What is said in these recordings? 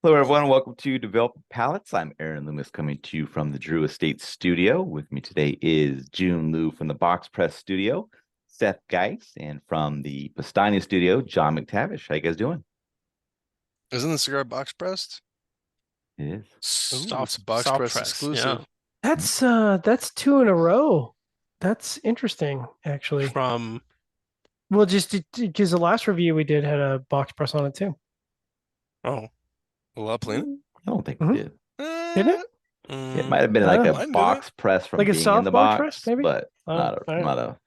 Hello, everyone. Welcome to Develop Palates. I'm Aaron Loomis coming to you from the Drew Estate Studio. With me today is Jiunn Liu from the Box Press Studio, Seth Geis, and from the Pastani Studio, John McTavish. How you guys doing? Isn't the cigar box pressed? It is. Ooh, it's Soft a box soft press press. Yeah. exclusive. That's two in a row. That's interesting, actually. From Well, just because the last review we did had a box press on it too. oh La Plena? I don't think we Mhm. did. Didn't it? It might have been like a Mine did it. box press from Like a being in the soft box press, box, maybe? but Oh, not all right. not a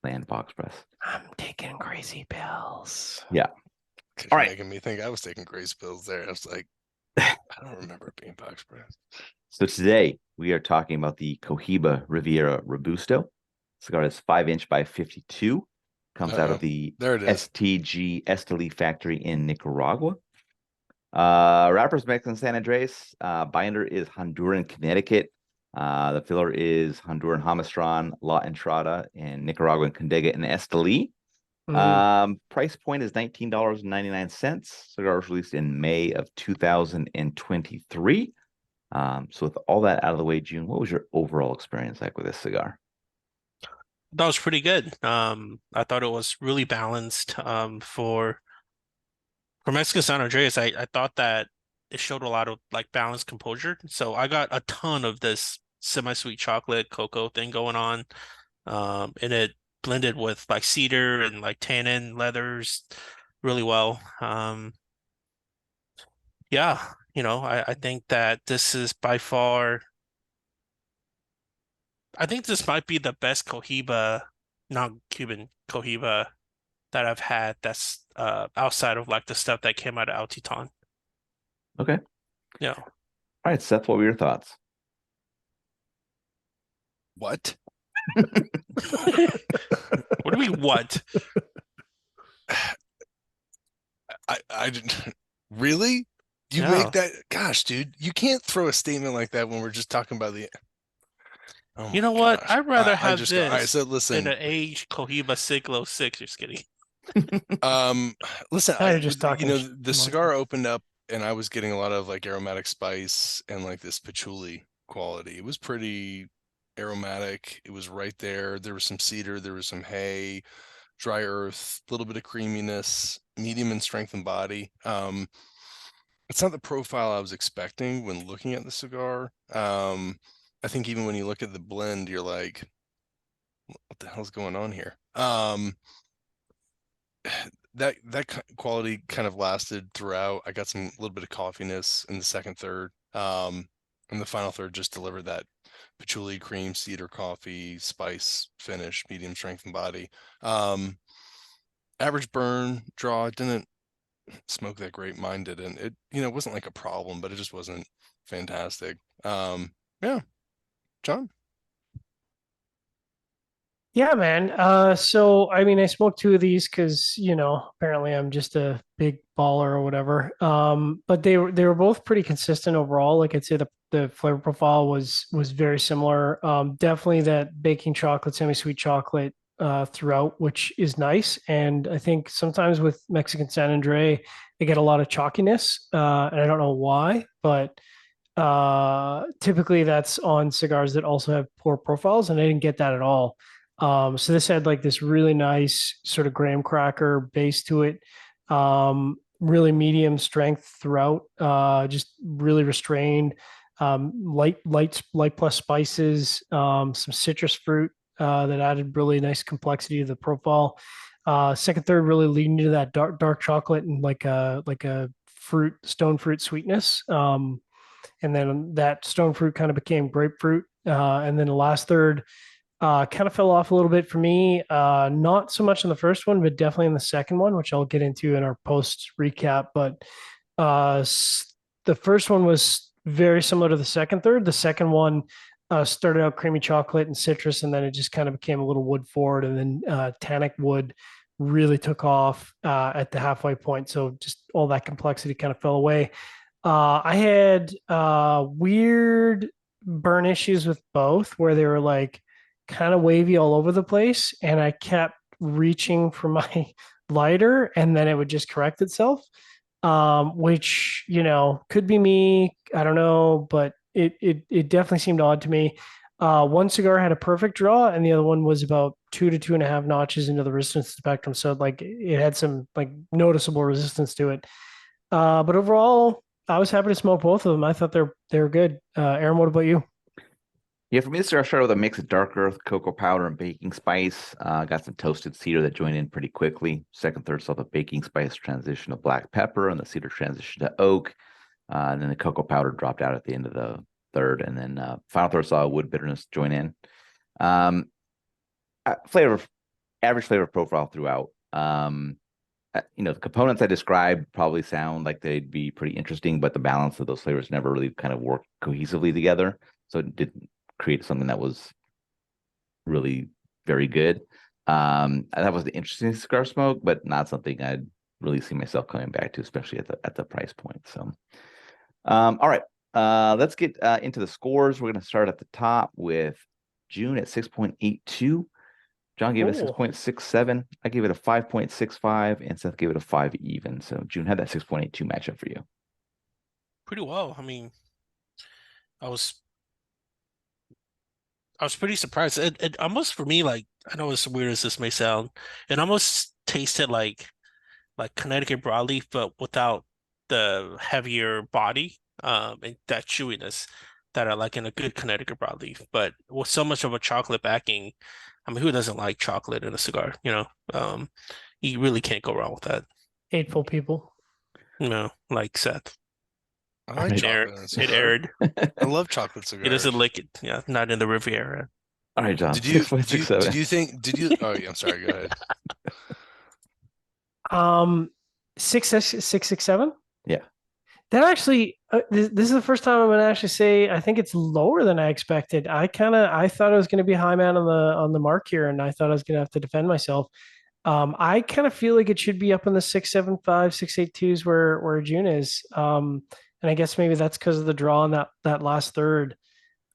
planned box press. I'm taking crazy pills. Yeah. Because All you're right. making me think I was taking Grace pills there. I was like, I don't remember it being box pressed. So today we are talking about the Cohiba Riviera Robusto. Cigar is 5-inch by 52. Comes out Uh-oh. of the There it is. STG Esteli factory in Nicaragua. Wrapper's Mexican San Andres. Binder is Honduran, Connecticut. The filler is Honduran Jamastran, La Entrada, and Nicaraguan Condega and Esteli. Price point is $19.99. Cigar was released in May of 2023. So with all that out of the way, June, what was your overall experience like with this cigar? that was pretty good. I thought it was really balanced. For Mexican San Andreas, I thought that it showed a lot of like balanced composure. So I got a ton of this semi-sweet chocolate cocoa thing going on. And it blended with like cedar and like tannin leathers really well. Yeah, I think that this is by far, I think this might be the best Cohiba, non-Cuban Cohiba that I've had that's outside of like the stuff that came out of Altiton. Okay. Yeah. All right, Seth, what were your thoughts? What? What do we what? I didn't really? You make Yeah. that? Gosh, dude, you can't throw a statement like that when we're just talking about the. Oh You my know what? gosh. I'd rather I have just got. All right, this so than listen. an aged Cohiba Siglo 6. Just kidding. Um, listen, Now you're just talking the cigar opened up and I was getting a lot of like aromatic spice and like this patchouli quality. It was pretty aromatic. It was right there. There was some cedar, there was some hay, dry earth, a little bit of creaminess, medium in strength and body. It's not the profile I was expecting when looking at the cigar. I think even when you look at the blend, you're like, what the hell's going on here? That quality kind of lasted throughout. I got some little bit of coffeeness in the second third. And the final third just delivered that patchouli, cream, cedar, coffee, spice finish, medium strength and body. Average burn draw didn't smoke that great. Mine didn't. It wasn't like a problem, but it just wasn't fantastic. Yeah, John. Yeah, man. So I mean, I smoked two of these because apparently I'm just a big baller or whatever. But they were both pretty consistent overall. Like I'd say the flavor profile was very similar. Definitely that baking chocolate, semi-sweet chocolate throughout, which is nice. And I think sometimes with Mexican San Andre, they get a lot of chalkiness, and I don't know why, but typically that's on cigars that also have poor profiles, and I didn't get that at all. So this had like this really nice sort of graham cracker base to it. Really medium strength throughout, just really restrained. Light plus spices, some citrus fruit that added really nice complexity to the profile. Second, third, really leading to that dark chocolate and like a stone fruit sweetness. And then that stone fruit kind of became grapefruit. And then the last third kind of fell off a little bit for me. Not so much in the first one, but definitely in the second one, which I'll get into in our post recap. But uh, the first one was very similar to the second third. The second one started out creamy chocolate and citrus, and then it just kind of became a little wood forward, and then tannic wood really took off at the halfway point. So just all that complexity kind of fell away. I had weird burn issues with both, where they were like kind of wavy all over the place, and I kept reaching for my lighter, and then it would just correct itself. which, could be me. I don't know, but it definitely seemed odd to me. One cigar had a perfect draw, and the other one was about 2 to 2.5 notches into the resistance spectrum. So like it had some like noticeable resistance to it. But overall, I was happy to smoke both of them. I thought they were good. Aaron, what about you? Yeah, for me, this cigar started with a mix of dark earth, cocoa powder, and baking spice. Got some toasted cedar that joined in pretty quickly. Second, third saw the baking spice transition to black pepper, and the cedar transition to oak. And then the cocoa powder dropped out at the end of the third, and then final third saw wood bitterness join in. Flavor, average flavor profile throughout. The components I described probably sound like they'd be pretty interesting, but the balance of those flavors never really kind of worked cohesively together. So it didn't create something that was really very good. That was the interesting cigar smoke, but not something I'd really see myself coming back to, especially at the price point. So, all right, let's get into the scores. We're going to start at the top with Jiunn at 6.82. John gave it a 6.67. I gave it a 5.65, and Seth gave it a 5 even. So Jiunn had that 6.82 matchup for you. Pretty well. I mean, I was pretty surprised. It almost for me, like, I know as weird as this may sound, it almost tasted like Connecticut broadleaf, but without the heavier body, and that chewiness that I like in a good Connecticut broadleaf. But with so much of a chocolate backing, I mean, who doesn't like chocolate in a cigar? You really can't go wrong with that. Hateful people. Like Seth. I like chocolate in a cigar. It aired. I love chocolate cigars. It doesn't lick it. Yeah, not in the Riviera. All right, John. Did you 6.67. Oh, yeah, I'm sorry. Go ahead. 6.67. Yeah. That actually, this is the first time I'm going to actually say I think it's lower than I expected. I thought I was going to be high man on the mark here, and I thought I was going to have to defend myself. I kind of feel like it should be up in the 6.75, 6.82s where Jiunn is. And I guess maybe that's because of the draw on that last third.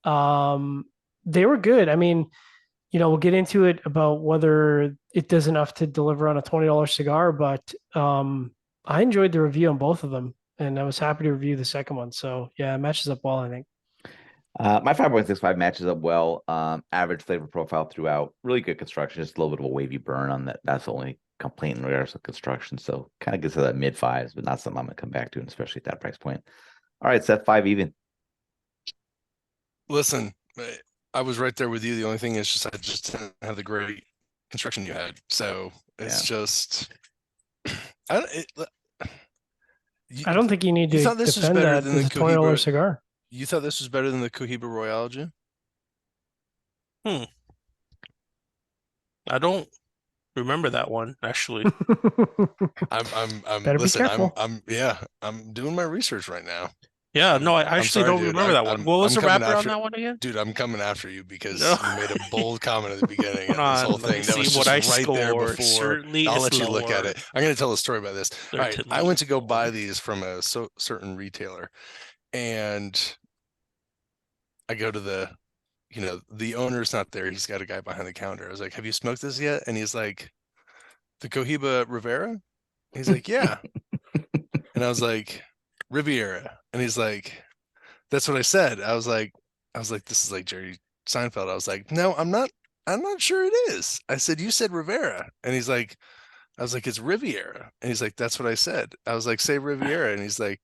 They were good. I mean, we'll get into it about whether it does enough to deliver on a $20 cigar, but I enjoyed the review on both of them, and I was happy to review the second one. So yeah, it matches up well, I think. My 5.65 matches up well. Average flavor profile throughout. Really good construction. Just a little bit of a wavy burn on that. That's the only complaint in regards to construction. So kind of gets to that mid fives, but not something I'm going to come back to, and especially at that price point. All right, Seth, 5 even. Listen, I was right there with you. The only thing is I just didn't have the great construction you had. So it's just, I don't think you need to thought this was defend better that. than the It's a $20 Cohiba cigar. You thought this was better than the Cohiba Royale, Jim? I don't remember that one actually. I'm Better listen, be careful. I'm doing my research right now. Yeah, no, I actually sorry, don't dude. remember that one. What was the coming wrapper on after- that one again? Dude, I'm coming after you because No. you made a bold comment at the beginning of Hold this on, whole let me thing. That was see just what I right there scored. before. Certainly I'll it's let you look at lower. it. I'm going to tell a story about this. All right, I went to go buy Certainly these from a certain retailer, and I go to the owner's not there. He's got a guy behind the counter. I was like, "Have you smoked this yet?" And he's like, "The Cohiba Rivera?" He's like, "Yeah." And I was like, "Riviera." And he's like, "That's what I said." I was like, "This is like Jerry Seinfeld." I was like, "No, I'm not sure it is." I said, "You said Rivera." And he's like, I was like, "It's Riviera." And he's like, "That's what I said." I was like, "Say Riviera." And he's like,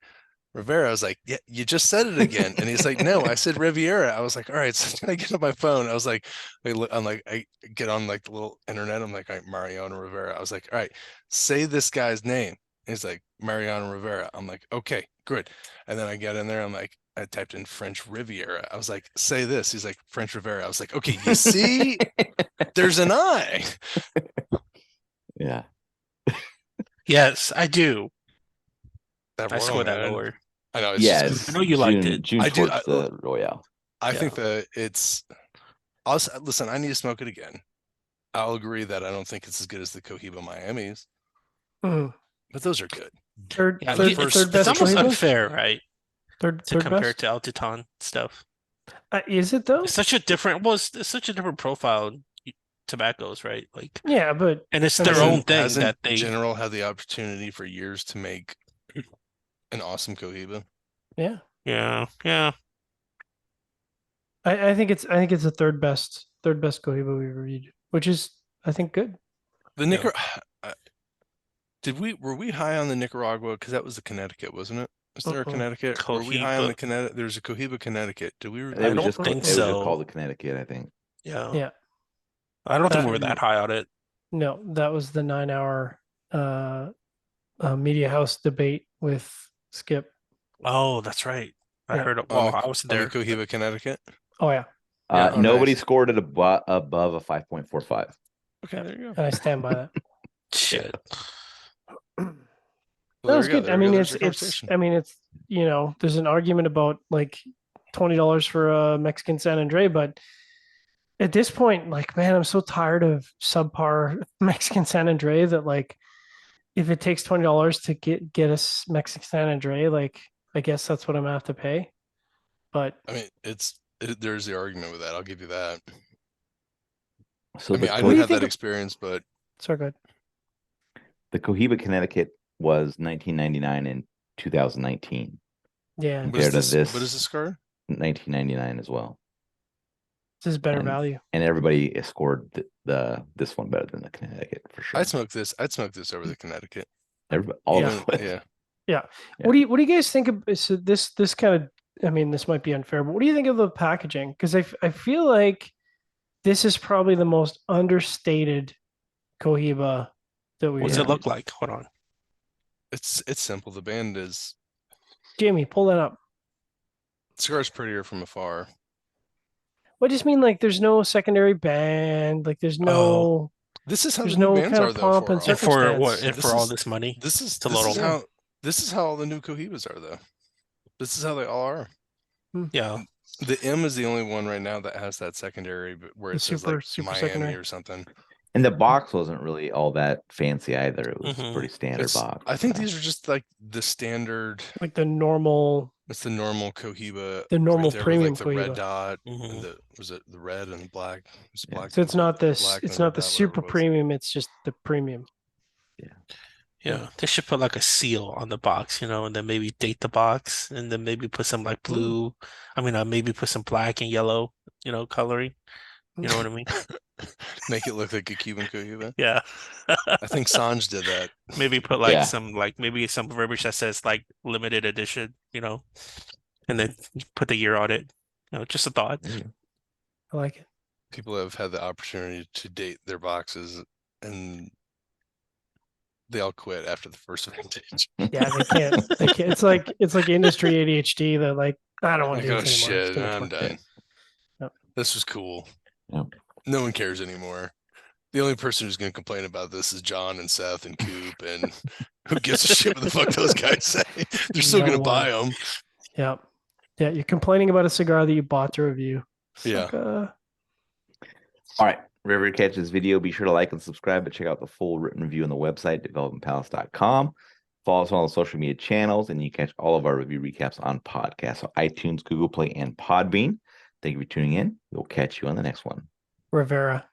"Rivera." I was like, "Yeah, you just said it again." And he's like, "No, I said Riviera." I was like, "All right." So I get on my phone. I was like, I get on like the little internet. I'm like, "All right, Mariano Rivera." I was like, "All right, say this guy's name." And he's like, "Mariano Rivera." I'm like, "Okay, good." And then I get in there. I'm like, I typed in French Riviera. I was like, "Say this." He's like, "French Rivera." I was like, "Okay, you see, there's an I." Yeah. Yes, I do. That I Royal, scored that man. lower. I know. It's Yes. just, I know you liked it. Jiunn I do. towards the Royale. I Yeah. think that listen, I need to smoke it again. I'll agree that I don't think it's as good as the Cohiba Miamis, but those are good. Third Yeah, best it's almost Cohiba? unfair, right? Third Compare it best? to Altiton stuff. Is it though? It's such a different. Well, it's such a different profile. Tobaccos, right? Like, Yeah, but and it's I their mean, own thing Hasn't that they. General had the opportunity for years to make An awesome Cohiba. Yeah. Yeah, yeah. I think it's the third best Cohiba we've reviewed, which is I think good. The Yeah. were we high on the Nicaragua? Because that was the Connecticut, wasn't it? Was there a Connecticut? Were we high on the Cohiba. Connecticut? There's a Cohiba Connecticut. Did we It review? was don't just think it was just so. called the Connecticut, I think. Yeah. Yeah. I don't think That- we were that high on it. No, that was the 9-hour media house debate with Skip. Oh, that's right. I Yeah. heard it. On Well, the, I was on the there. Cohiba Connecticut. Oh yeah, Yeah. Oh, Nobody nice. scored it above a 5.45. Okay, there you go. and I stand by that. Shit. Well, That there was you go. good. There I you go. mean, There's it's your it's conversation. I mean, it's there's an argument about like $20 for a Mexican San Andre, but at this point, like, man, I'm so tired of subpar Mexican San Andre that like, if it takes $20 to get us Mexican San Andre, like, I guess that's what I'm gonna have to pay. But I mean, there's the argument with that. I'll give you that. So I mean, I the What do didn't you have think that of- experience, but so good. Cohiba Connecticut was $19.99 in 2019. Yeah, what Compared to is this, what is this card? $19.99 as well. this is better And- value. And everybody scored this one better than the Connecticut for sure. I'd smoke this over the Connecticut. Everybody, all Yeah. of us. Yeah. Yeah. Yeah. What do you guys think of so this kind of, I mean, this might be unfair, but what do you think of the packaging? Because I feel like this is probably the most understated Cohiba that we What's Yeah. it look like? Hold on. It's simple. The band is Jamie, pull that up. Cigar's prettier from afar. Well, I just mean like there's no secondary band, like there's no This is how there's the new no bands kind are of though. pomp For and all. And for what? circumstance. And This for all is- this money? This is It's a this little- is how all the new Cohibas are though. This is how they all are. Yeah. The M is the only one right now that has that secondary, but where The it says super like Miami secondary. or something. And the box wasn't really all that fancy either. It was Mhm. pretty standard It's, box. I think so. these are just like the standard. Like the normal It's the normal Cohiba. The normal right there with, premium like the red Cohiba. dot Mhm. and the red and the black. It's Yeah. black. So it's not this black and it's the not red the dot, whatever super it was. premium, it's just the premium. Yeah. They should put like a seal on the box, and then maybe date the box and then maybe put some like blue. I mean, maybe put some black and yellow, coloring. You know what I mean? Make it look like a Cuban Cohiba. Yeah. I think Sanj did that. Maybe put like Yeah. some maybe some verbiage that says like limited edition, and then put the year on it. Just a thought. I like it. People have had the opportunity to date their boxes and they all quit after the first vintage. Yeah, they can't. It's like industry ADHD. They're like, I don't want Like, to do oh this anymore. It's shit, too much I'm work. done. Yep. This was cool. Yep. No one cares anymore. The only person who's going to complain about this is John and Seth and Coop, and who gives a shit what the fuck those guys say? They're still No going to one. buy them. Yeah. Yeah. You're complaining about a cigar that you bought to review. Yeah. Sucker. All right. Wherever you catch this video, be sure to like and subscribe, but check out the full written review on the website, developmentpalace.com. Follow us on all the social media channels, and you can catch all of our review recaps on podcasts, so iTunes, Google Play, and Podbean. Thank you for tuning in. We'll catch you on the next one. Rivera.